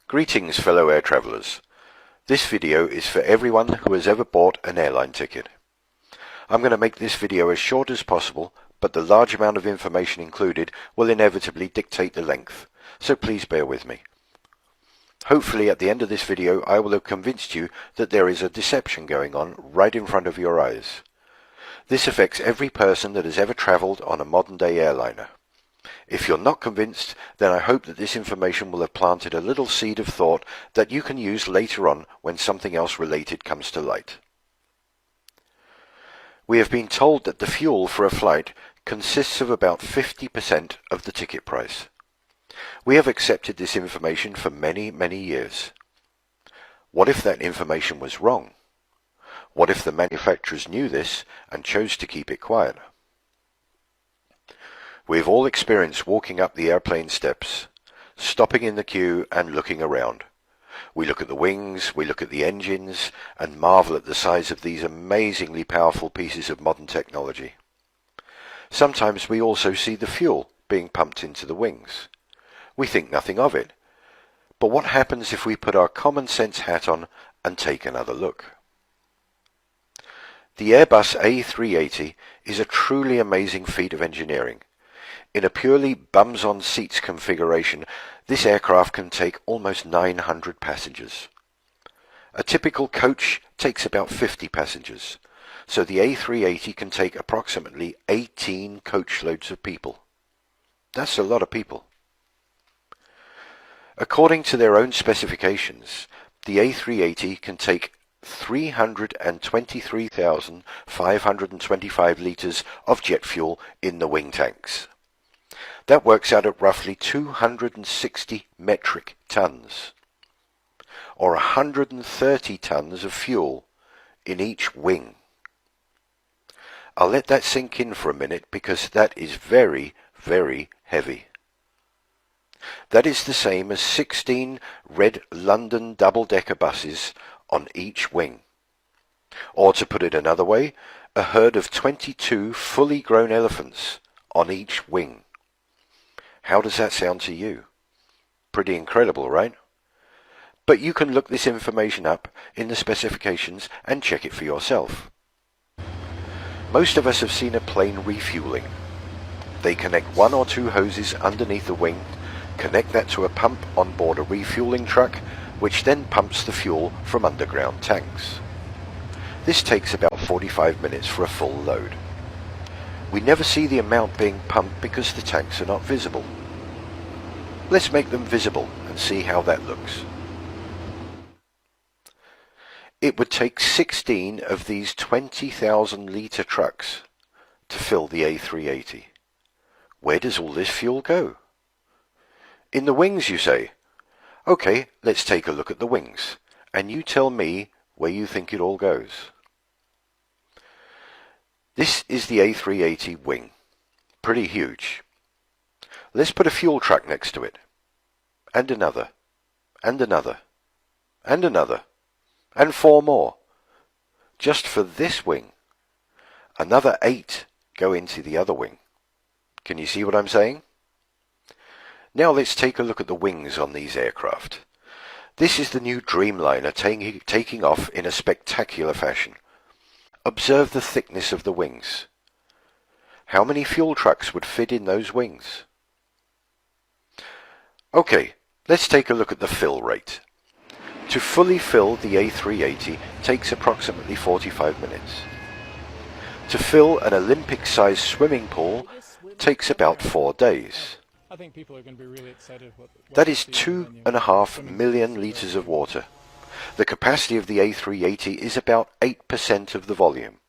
Greetings fellow air travellers. This video is for everyone who has ever bought an airline ticket. I'm going to make this video as short as possible, but the large amount of information included will inevitably dictate the length, so please bear with me. Hopefully at the end of this video I will have convinced you that there is a deception going on right in front of your eyes. This affects every person that has ever travelled on a modern day airliner. If you're not convinced, then I hope that this information will have planted a little seed of thought that you can use later on when something else related comes to light. We have been told that the fuel for a flight consists of about 50% of the ticket price. We have accepted this information for many, many years. What if that information was wrong? What if the manufacturers knew this and chose to keep it quiet? We've all experienced walking up the airplane steps, stopping in the queue and looking around. We look at the wings, we look at the engines, and marvel at the size of these amazingly powerful pieces of modern technology. Sometimes we also see the fuel being pumped into the wings. We think nothing of it. But what happens if we put our common sense hat on and take another look? The Airbus A380 is a truly amazing feat of engineering. In a purely bums-on-seats configuration, this aircraft can take almost 900 passengers. A typical coach takes about 50 passengers, so the A380 can take approximately 18 coachloads of people. That's a lot of people. According to their own specifications, the A380 can take 323,525 litres of jet fuel in the wing tanks. That works out at roughly 260 metric tons, or 130 tons of fuel in each wing. I'll let that sink in for a minute because that is very, very heavy. That is the same as 16 red London double-decker buses on each wing. Or to put it another way, a herd of 22 fully grown elephants on each wing. How does that sound to you? Pretty incredible, right? But you can look this information up in the specifications and check it for yourself. Most of us have seen a plane refueling. They connect one or two hoses underneath the wing, connect that to a pump on board a refueling truck, which then pumps the fuel from underground tanks. This takes about 45 minutes for a full load. We never see the amount being pumped because the tanks are not visible. Let's make them visible and see how that looks. It would take 16 of these 20,000 litre trucks to fill the A380. Where does all this fuel go? In the wings, you say? Okay, let's take a look at the wings, and you tell me where you think it all goes. This is the A380 wing. Pretty huge. Let's put a fuel truck next to it. And another. And another. And another. And 4 more. Just for this wing. Another 8 go into the other wing. Can you see what I'm saying? Now let's take a look at the wings on these aircraft. This is the new Dreamliner taking off in a spectacular fashion. Observe the thickness of the wings. How many fuel trucks would fit in those wings? Okay, let's take a look at the fill rate. To fully fill the A380 takes approximately 45 minutes. To fill an Olympic-sized swimming pool takes about 4 days. I think people are going to be really excited. That is 2.5 million litres of water. The capacity of the A380 is about 8% of the volume.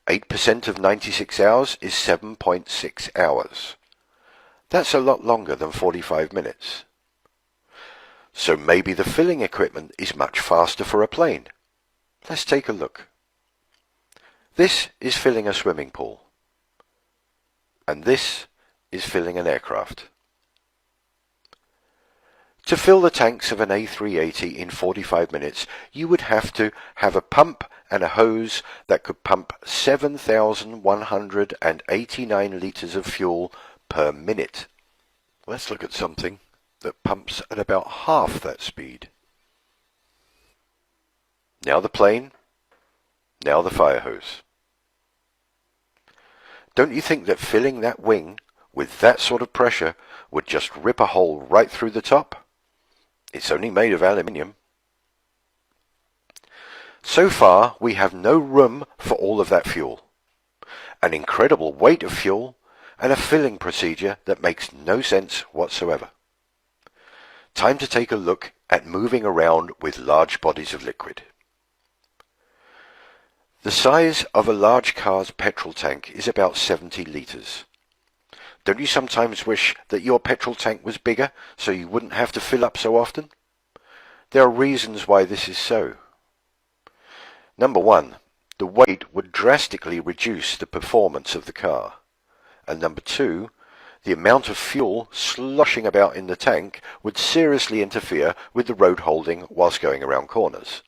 8% of 96 hours is 7.6 hours. That's a lot longer than 45 minutes. So maybe the filling equipment is much faster for a plane. Let's take a look. This is filling a swimming pool. And this is filling an aircraft. To fill the tanks of an A380 in 45 minutes, you would have to have a pump and a hose that could pump 7,189 litres of fuel per minute. Let's look at something. that pumps at about half that speed. Now the plane, now the fire hose. Don't you think that filling that wing with that sort of pressure would just rip a hole right through the top? It's only made of aluminium. So far, we have no room for all of that fuel, an incredible weight of fuel, and a filling procedure that makes no sense whatsoever. Time to take a look at moving around with large bodies of liquid. The size of a large car's petrol tank is about 70 litres. Don't you sometimes wish that your petrol tank was bigger so you wouldn't have to fill up so often? There are reasons why this is so. Number one, the weight would drastically reduce the performance of the car. And number two, the amount of fuel sloshing about in the tank would seriously interfere with the road holding whilst going around corners.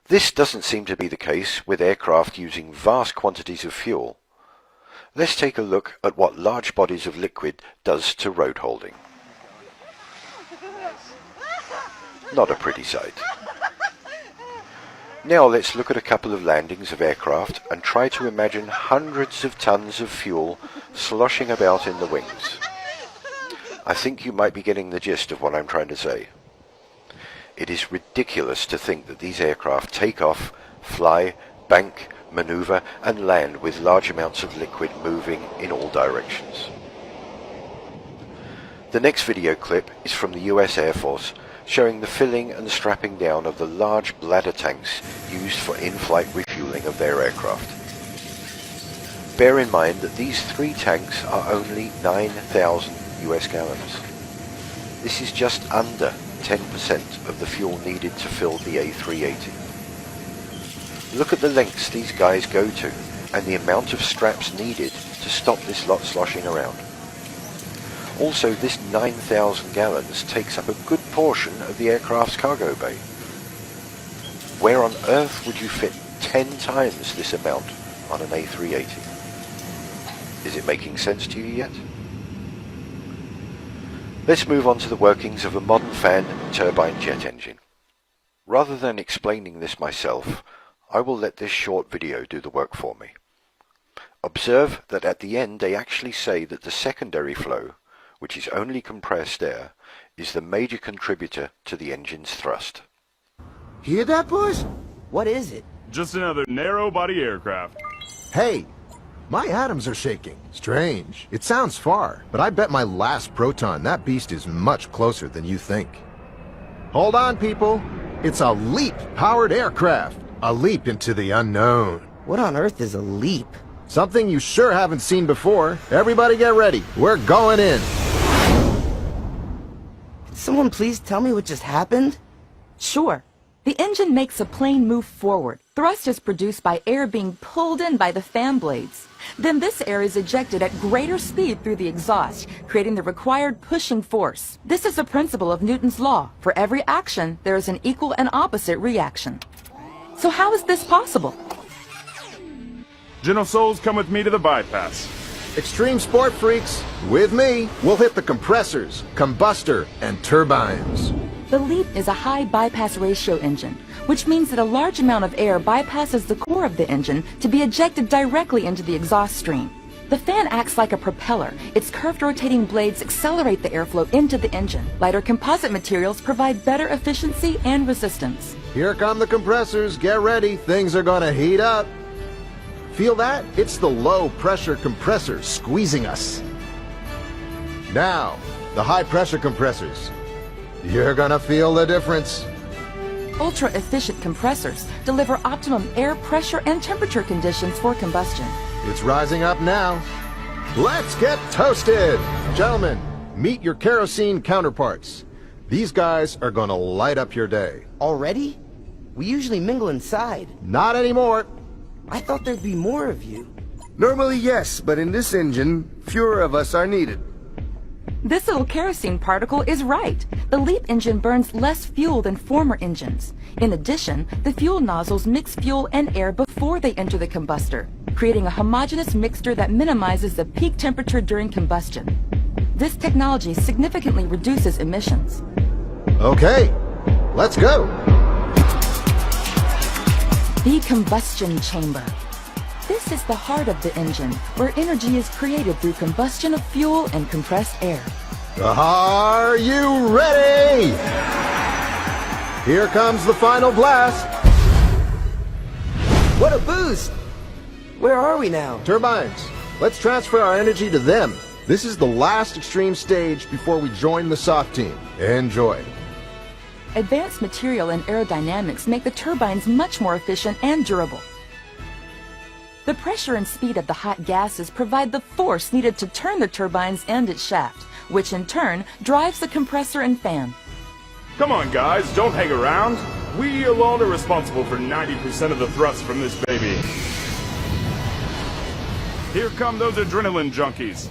This doesn't seem to be the case with aircraft using vast quantities of fuel. Let's take a look at what large bodies of liquid does to road holding. Not a pretty sight. Now let's look at a couple of landings of aircraft and try to imagine hundreds of tons of fuel sloshing about in the wings. I think you might be getting the gist of what I'm trying to say. It is ridiculous to think that these aircraft take off, fly, bank, maneuver and land with large amounts of liquid moving in all directions. The next video clip is from the US Air Force, showing the filling and strapping down of the large bladder tanks used for in-flight refueling of their aircraft. Bear in mind that these 3 tanks are only 9,000 US gallons. This is just under 10% of the fuel needed to fill the A380. Look at the lengths these guys go to and the amount of straps needed to stop this lot sloshing around. Also, this 9,000 gallons takes up a good portion of the aircraft's cargo bay. Where on earth would you fit 10 times this amount on an A380? Is it making sense to you yet? Let's move on to the workings of a modern fan turbine jet engine. Rather than explaining this myself, I will let this short video do the work for me. Observe that at the end they actually say that the secondary flow, which is only compressed air, is the major contributor to the engine's thrust. Hear that, boys? What is it? Just another narrow-body aircraft. Hey, my atoms are shaking. Strange. It sounds far, but I bet my last proton that beast is much closer than you think. Hold on, people. It's a LEAP-powered aircraft. A leap into the unknown. What on earth is a leap? Something you sure haven't seen before. Everybody get ready. We're going in. Can someone please tell me what just happened? Sure. The engine makes a plane move forward. Thrust is produced by air being pulled in by the fan blades. Then this air is ejected at greater speed through the exhaust, creating the required pushing force. This is a principle of Newton's law. For every action, there is an equal and opposite reaction. So how is this possible? Gentle souls, come with me to the bypass. Extreme sport freaks, with me, we'll hit the compressors, combustor, and turbines. The LEAP is a high bypass ratio engine, which means that a large amount of air bypasses the core of the engine to be ejected directly into the exhaust stream. The fan acts like a propeller. Its curved rotating blades accelerate the airflow into the engine. Lighter composite materials provide better efficiency and resistance. Here come the compressors. Get ready. Things are gonna heat up. Feel that? It's the low-pressure compressor squeezing us. Now, the high-pressure compressors. You're gonna feel the difference. Ultra-efficient compressors deliver optimum air pressure and temperature conditions for combustion. It's rising up now. Let's get toasted! Gentlemen, meet your kerosene counterparts. These guys are gonna light up your day. Already? We usually mingle inside. Not anymore. I thought there'd be more of you. Normally, yes, but in this engine, fewer of us are needed. This little kerosene particle is right. The LEAP engine burns less fuel than former engines. In addition, the fuel nozzles mix fuel and air before they enter the combustor, creating a homogeneous mixture that minimizes the peak temperature during combustion. This technology significantly reduces emissions. Okay, let's go. The combustion chamber. This is the heart of the engine, where energy is created through combustion of fuel and compressed air. Are you ready? Here comes the final blast. What a boost! Where are we now? Turbines, let's transfer our energy to them. This is the last extreme stage before we join the soft team. Enjoy. Advanced material and aerodynamics make the turbines much more efficient and durable. The pressure and speed of the hot gases provide the force needed to turn the turbines and its shaft, which in turn drives the compressor and fan. Come on, guys, don't hang around. We alone are responsible for 90% of the thrust from this baby. Here come those adrenaline junkies.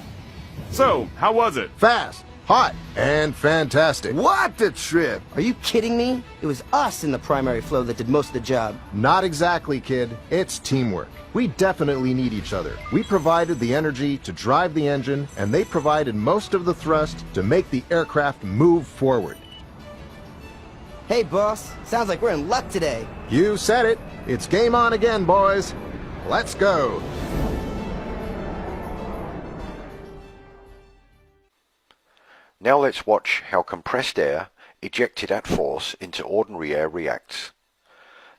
So, how was it? Fast, hot, and fantastic. What a trip! Are you kidding me? It was us in the primary flow that did most of the job. Not exactly, kid. It's teamwork. We definitely need each other. We provided the energy to drive the engine, and they provided most of the thrust to make the aircraft move forward. Hey, boss. Sounds like we're in luck today. You said it. It's game on again, boys. Let's go. Now let's watch how compressed air, ejected at force into ordinary air, reacts.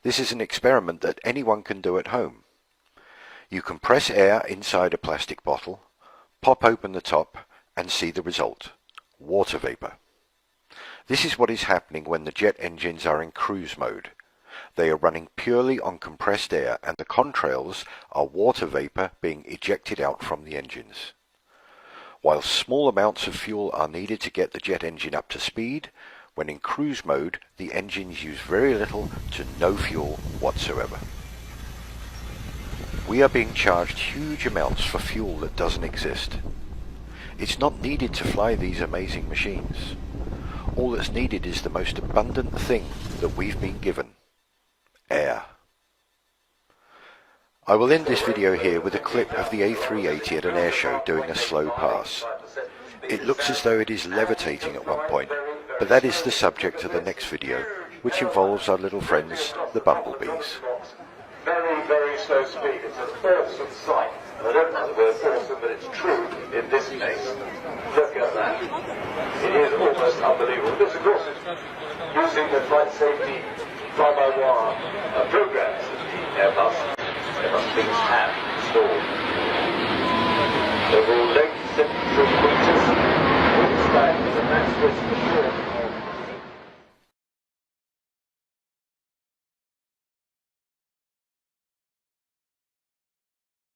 This is an experiment that anyone can do at home. You compress air inside a plastic bottle, pop open the top, and see the result: water vapor. This is what is happening when the jet engines are in cruise mode. They are running purely on compressed air, and the contrails are water vapor being ejected out from the engines. While small amounts of fuel are needed to get the jet engine up to speed, when in cruise mode, the engines use very little to no fuel whatsoever. We are being charged huge amounts for fuel that doesn't exist. It's not needed to fly these amazing machines. All that's needed is the most abundant thing that we've been given: air. I will end this video here with a clip of the A380 at an airshow doing a slow pass. It looks as though it is levitating at one point, but that is the subject of the next video, which involves our little friends, the bumblebees. Very, very slow speed. It's an awesome sight. And I don't know the word awesome, but it's true in this case. Look at that. It is almost unbelievable. This, of course, is using the flight safety fly-by-wire programs that the Airbus things have installed. Overall length 73 meters. Wingspan is a max width for short.